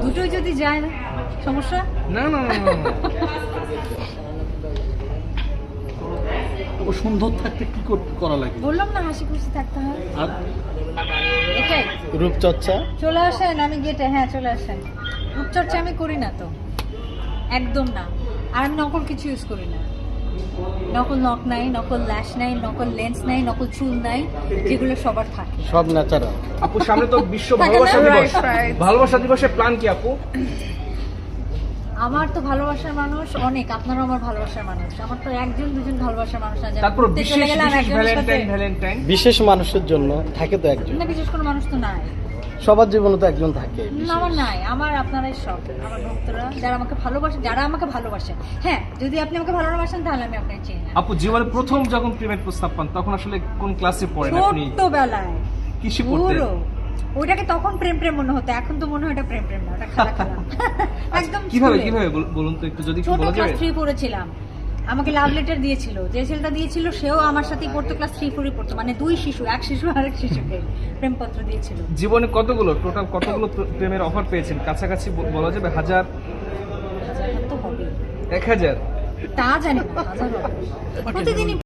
দুটোই যদি যায় না সমস্যা? না না না না, না। ও সুন্দর থাকতে কি করা লাগে? বললাম না হাসি খুশি থাকতে হয়, আর এটাই। রূপচর্চা চলে আসেন, আমি গেটে, হ্যাঁ চলে আসেন। রূপচর্চা আমি করি না তো, একদম না। আর আমি নকল কিছু ইউজ করি না। নকল নখ নাই, নকল ল্যাশ নাই, নকল লেন্স নাই, নকল চুল নাই, যেগুলো সবার থাকে। সব ন্যাচারাল। আপু সামনে তো বিশ্ব থাকে না? ভালোবাসা দিবস। Right, right. ভালোবাসা দিবসের প্ল্যান কি আপু? আমার তো ভালোবাসার মানুষ অনেক, আপনারও আমার ভালোবাসার মানুষ। আমার তো একজন দুজন ভালোবাসার মানুষ না, যে তারপর ঘুরতে বিশেষ চলে গেলাম বিশেষ একজনের সাথে। ভ্যালেন্টাইন বিশেষ মানুষের জন্য থাকে তো একজন, না, বিশেষ কোনো মানুষ তো নাই। সবার জীবনে তো একজন থাকে। না, আমার নাই। আমার আপনারাই সব, আমার ভক্তরা যারা আমাকে ভালোবাসে, যারা আমাকে ভালোবাসে। হ্যাঁ, যদি আপনি আমাকে ভালোবাসেন তাহলে আমি আপনাকে চিনি না। আপু জীবনে প্রথম যখন প্রেমের প্রস্তাব পান তখন আসলে কোন ক্লাসে পড়েন আপনি? ছোট্টবেলায় কিসে পড়তেন? পুরো ওইটাকে তখন প্রেম প্রেম মনে হতো, এখন তো মনে হয় এটা প্রেম প্রেম না, ওটা খেলা খেলা। একদম কিভাবে স্কুলে। কিভাবে বলুন তো একটু, যদি একটু ছোট বলা ক্লাস যাবে। 3 পড়েছিলাম, আমাকে লাভ লেটার দিয়েছিল। যে ছেলেটা দিয়েছিল সেও আমার সাথেই পড়তো, ক্লাস 3-4 পড়তো। মানে দুই শিশু, এক শিশু আর এক শিশুকে প্রেমপত্র দিয়েছিল। জীবনে টোটাল কতগুলো প্রেমের অফার পেয়েছেন? কাছাকাছি বলা যাবে 1000? তো হবে, 1000? তা জানি না, হাজার হবে। প্রতিদিনই